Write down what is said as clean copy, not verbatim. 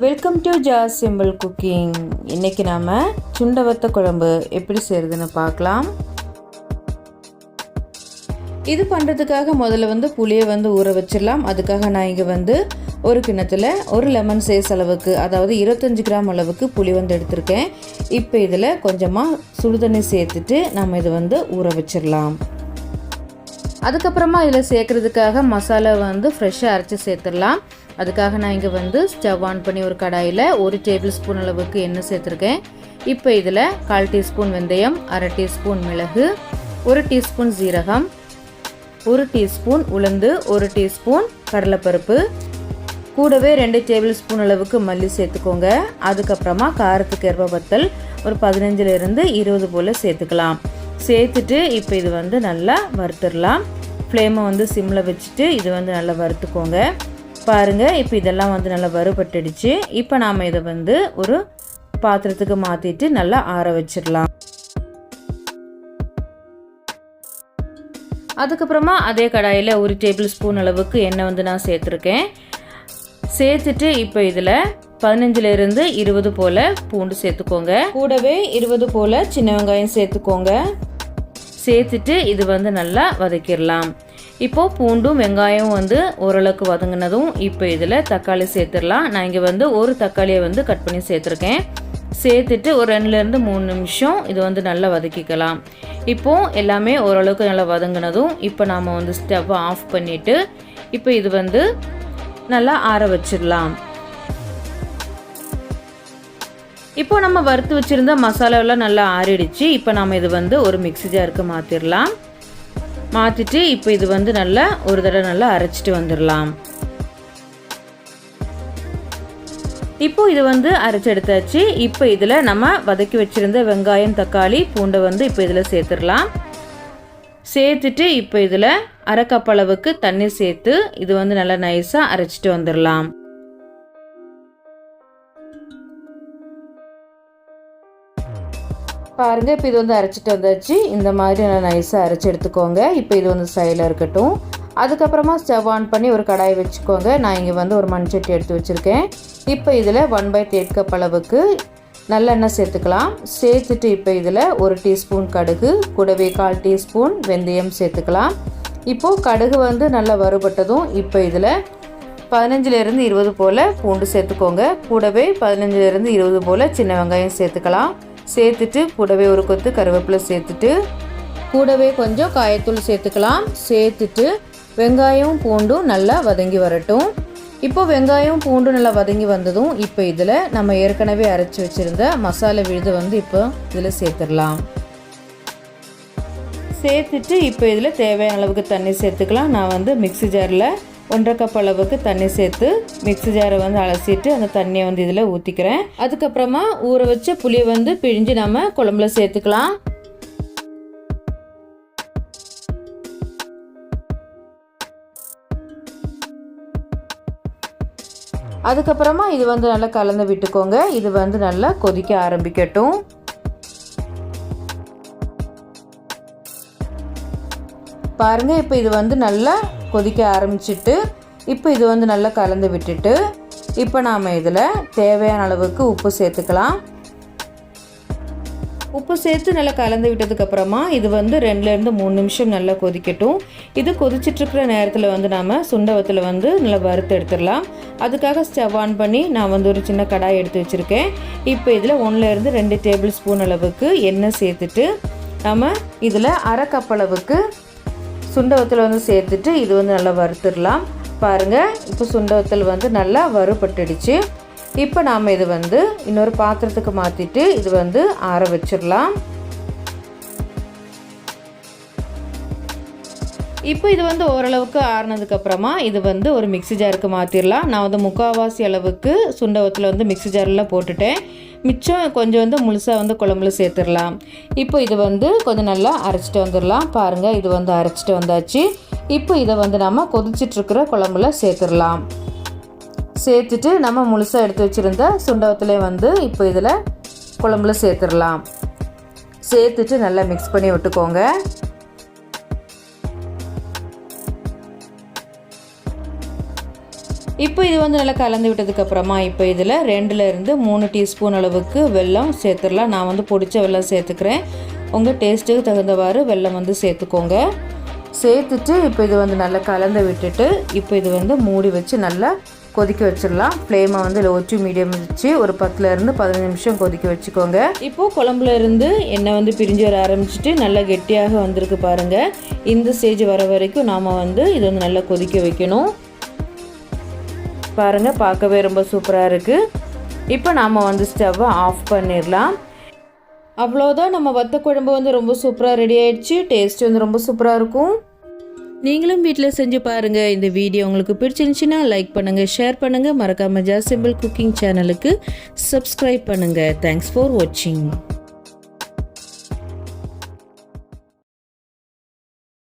Welcome to Jas simple cooking. இன்றைக்கி நாம் சுண்டை வத்த குழம்பு எப்படி செய்கிறதுன்னு பார்க்கலாம். இது பண்ணுறதுக்காக முதல்ல புளியை ஊற வச்சிடலாம். அதுக்காக நான் இங்கே ஒரு கிண்ணத்தில் ஒரு லெமன் சைஸ் அளவுக்கு, அதாவது 25 கிராம் அளவுக்கு புளி எடுத்திருக்கேன். இப்போ இதில் கொஞ்சமாக சுடுதண்ணி சேர்த்துட்டு நம்ம இதை ஊற வச்சிடலாம். அதுக்கப்புறமா இதில் சேர்க்குறதுக்காக மசாலா ஃப்ரெஷ்ஷாக அரைச்சி சேர்த்துடலாம். அதுக்காக நான் இங்கே ஸ்டவ் ஆன் பண்ணி ஒரு கடாயில் 1 டேபிள் ஸ்பூன் அளவுக்கு எண்ணெய் சேர்த்துருக்கேன். இப்போ இதில் 1/4 டீஸ்பூன் வெந்தயம், 1/2 டீஸ்பூன் மிளகு, 1 டீஸ்பூன் சீரகம், 1 டீஸ்பூன் உளுந்து, 1 டீஸ்பூன் கடலைப்பருப்பு, கூடவே 2 டேபிள் ஸ்பூன் அளவுக்கு மல்லி சேர்த்துக்கோங்க. அதுக்கப்புறமா காரத்துக்கு ஏற்ப வத்தல் ஒரு 15லிருந்து 20 போல் சேர்த்துக்கலாம். சேர்த்துட்டு இப்போ இது நல்லா வறுத்துடலாம். ஃப்ளேமை சிம்மில் வச்சுட்டு இது நல்லா வறுத்துக்கோங்க. பாருங்கள், இப்போ இதெல்லாம் நல்லா வறுபட்டுடுச்சு. இப்போ நாம் இதை ஒரு பாத்திரத்துக்கு மாற்றிட்டு நல்லா ஆற வச்சிடலாம். அதுக்கப்புறமா அதே கடாயில் 1 டேபிள் ஸ்பூன் அளவுக்கு எண்ணெய் நான் சேர்த்துருக்கேன். சேர்த்துட்டு இப்போ இதில் 15லிருந்து 20 போல் பூண்டு சேர்த்துக்கோங்க. கூடவே 20 போல் சின்ன வெங்காயம் சேர்த்துக்கோங்க. சேர்த்துட்டு இது நல்லா வதக்கிடலாம். இப்போது பூண்டும் வெங்காயம் ஓரளவுக்கு வதங்கினதும் இப்போ இதில் தக்காளி சேர்த்துடலாம். நான் இங்கே ஒரு தக்காளியை கட் பண்ணி சேர்த்துருக்கேன். சேர்த்துட்டு ஒரு 2லிருந்து 3 நிமிஷம் இது நல்லா வதக்கிக்கலாம். இப்போது எல்லாமே ஓரளவுக்கு நல்லா வதங்கினதும் இப்போ நாம் ஸ்டவ்வை ஆஃப் பண்ணிவிட்டு இப்போ இது நல்லா ஆற வச்சிடலாம். இப்போ நம்ம வறுத்து வச்சுருந்த மசாலாவெல்லாம் நல்லா ஆறிடுச்சு. இப்போ நம்ம இது ஒரு மிக்ஸி ஜாருக்கு மாற்றிடலாம். மாற்றிட்டு இப்போ இது நல்லா ஒரு தடவை நல்லா அரைச்சிட்டு வந்துடலாம். இப்போ இது அரைச்சி எடுத்தாச்சு. இப்போ இதில் நம்ம வதக்கி வச்சுருந்த வெங்காயம், தக்காளி, பூண்டை இப்போ இதில் சேர்த்துடலாம். சேர்த்துட்டு இப்போ இதில் 1/2 கப் அளவுக்கு தண்ணி சேர்த்து இது நல்லா நைஸாக அரைச்சிட்டு வந்துடலாம். பாருங்கள், இப்போ இது அரைச்சிட்டு வந்தாச்சு. இந்த மாதிரி நல்லா நைஸாக அரைச்சி எடுத்துக்கோங்க. இப்போ இது சைடில் இருக்கட்டும். அதுக்கப்புறமா ஸ்டவ் ஆன் பண்ணி ஒரு கடாயை வச்சுக்கோங்க. நான் இங்கே ஒரு மண்சட்டி எடுத்து வச்சுருக்கேன். இப்போ இதில் 1/8 கப் அளவுக்கு நல்லெண்ணெய் சேர்த்துக்கலாம். சேர்த்துட்டு இப்போ இதில் 1 டீஸ்பூன் கடுகு, கூடவே 1/4 டீஸ்பூன் வெந்தயம் சேர்த்துக்கலாம். இப்போது கடுகு நல்லா வறுபட்டதும் இப்போ இதில் 15லிருந்து 20 போல் பூண்டு சேர்த்துக்கோங்க. கூடவே 15லிருந்து 20 போல் சின்ன வெங்காயம் சேர்த்துக்கலாம். சேர்த்துட்டு கூடவே ஒரு கொத்து கருவேப்பிலை சேர்த்துட்டு கூடவே கொஞ்சம் காயத்தூள் சேர்த்துக்கலாம். சேர்த்துட்டு வெங்காயம் பூண்டும் நல்லா வதங்கி வரட்டும். இப்போ வெங்காயம் பூண்டும் நல்லா வதங்கி வந்ததும் இப்போ இதில் நம்ம ஏற்கனவே அரைச்சி வச்சுருந்த மசாலா விழுது இப்போ இதில் சேர்த்துடலாம். சேர்த்துட்டு இப்போ இதில் தேவையான அளவுக்கு தண்ணி சேர்த்துக்கலாம். நான் மிக்ஸி ஜாரில் 1/2 கப் அளவுக்கு தண்ணி சேர்த்து மிக்ஸி ஜாரை அலசிட்டு அந்த தண்ணியை இதில் ஊற்றிக்கிறேன். அதுக்கப்புறமா ஊற வச்ச புளியை பிழிஞ்சு நம்ம குழம்புல சேர்த்துக்கலாம். அதுக்கப்புறமா இது நல்லா கலந்து விட்டுக்கோங்க. இது நல்லா கொதிக்க ஆரம்பிக்கட்டும். பாருங்கள், இப்போ இது நல்லா கொதிக்க ஆரம்பிச்சிட்டு இப்போ இது நல்லா கலந்து விட்டுட்டு இப்போ நாம் இதில் தேவையான அளவுக்கு உப்பு சேர்த்துக்கலாம். உப்பு சேர்த்து நல்லா கலந்து விட்டதுக்கப்புறமா இது 2லிருந்து 3 நிமிஷம் நல்லா கொதிக்கட்டும். இது கொதிச்சிட்ருக்கிற நேரத்தில் நாம் சுண்டை வத்தலை நல்லா வறுத்து எடுத்துடலாம். அதுக்காக ஸ்டவ் ஆன் பண்ணி நான் ஒரு சின்ன கடாய் எடுத்து வச்சுருக்கேன். இப்போ இதில் 1லிருந்து 2 டேபிள் ஸ்பூன் அளவுக்கு எண்ணெய் சேர்த்துட்டு நம்ம இதில் 1/2 கப் அளவுக்கு சுண்டை வத்தல் சேர்த்துட்டு இது நல்லா வறுத்துடலாம். பாருங்கள், இப்போ சுண்டை வத்தல் நல்லா வறுபட்டுடுச்சு. இப்போ நாம் இது இன்னொரு பாத்திரத்துக்கு மாற்றிட்டு இது ஆற வச்சிடலாம். இப்போ இது ஓரளவுக்கு ஆறினதுக்கப்புறமா இது ஒரு மிக்ஸி ஜாருக்கு மாற்றிடலாம். நான் 3/4 அளவுக்கு சுண்டை வத்தல் மிக்ஸி ஜாரில் போட்டுட்டேன். மிச்சம் கொஞ்சம் முழுசாக குழம்புல சேர்த்துடலாம். இப்போ இது கொஞ்சம் நல்லா அரைச்சிட்டு வந்துடலாம். பாருங்கள், இது அரைச்சிட்டு வந்தாச்சு. இப்போ இதை நம்ம கொதிச்சிட்ருக்கிற குழம்புல சேர்த்துடலாம். சேர்த்துட்டு நம்ம முழுசாக எடுத்து வச்சுருந்த சுண்டவத்திலே இப்போ இதில் குழம்புல சேர்த்துடலாம். சேர்த்துட்டு நல்லா மிக்ஸ் பண்ணி விட்டுக்கோங்க. இப்போ இது வந்து நல்லா கலந்து விட்டதுக்கப்புறமா இப்போ இதில் 2லேருந்து 3 டீஸ்பூன் அளவுக்கு வெல்லம் சேர்த்துடலாம். நான் வந்து பொடிச்ச வெல்லம் சேர்த்துக்கிறேன். உங்கள் டேஸ்ட்டுக்கு தகுந்தவாறு வெல்லம் வந்து சேர்த்துக்கோங்க. சேர்த்துட்டு இப்போ இது வந்து நல்லா கலந்து விட்டுட்டு இப்போ இது வந்து மூடி வச்சு நல்லா கொதிக்க வச்சிடலாம். ஃப்ளேமை வந்து லோ டு மீடியம் வச்சு ஒரு 10லேருந்து 15 நிமிஷம் கொதிக்க வச்சுக்கோங்க. இப்போது குழம்புல இருந்து எண்ணெய் வந்து பிரிஞ்சு வர ஆரம்பிச்சிட்டு நல்லா கெட்டியாக வந்திருக்கு பாருங்கள். இந்த ஸ்டேஜ் வர வரைக்கும் நாம் வந்து இது வந்து நல்லா கொதிக்க வைக்கணும். பாருங்கள், பார்க்கவே ரொம்ப சூப்பராக இருக்குது. இப்போ நாம் வந்து ஸ்டவ்வை ஆஃப் பண்ணிடலாம். அவ்வளோதான், நம்ம வத்த குழம்பு வந்து ரொம்ப சூப்பராக ரெடி ஆயிடுச்சு. டேஸ்ட் வந்து ரொம்ப சூப்பராக இருக்கும். நீங்களும் வீட்டில் செஞ்சு பாருங்கள். இந்த வீடியோ உங்களுக்கு பிடிச்சிருந்துச்சின்னா லைக் பண்ணுங்கள், ஷேர் பண்ணுங்கள். மறக்காமல் ஜாஸ் சிம்பிள் குக்கிங் சேனலுக்கு சப்ஸ்கிரைப் பண்ணுங்கள். தேங்க்ஸ் ஃபார் வாட்சிங்.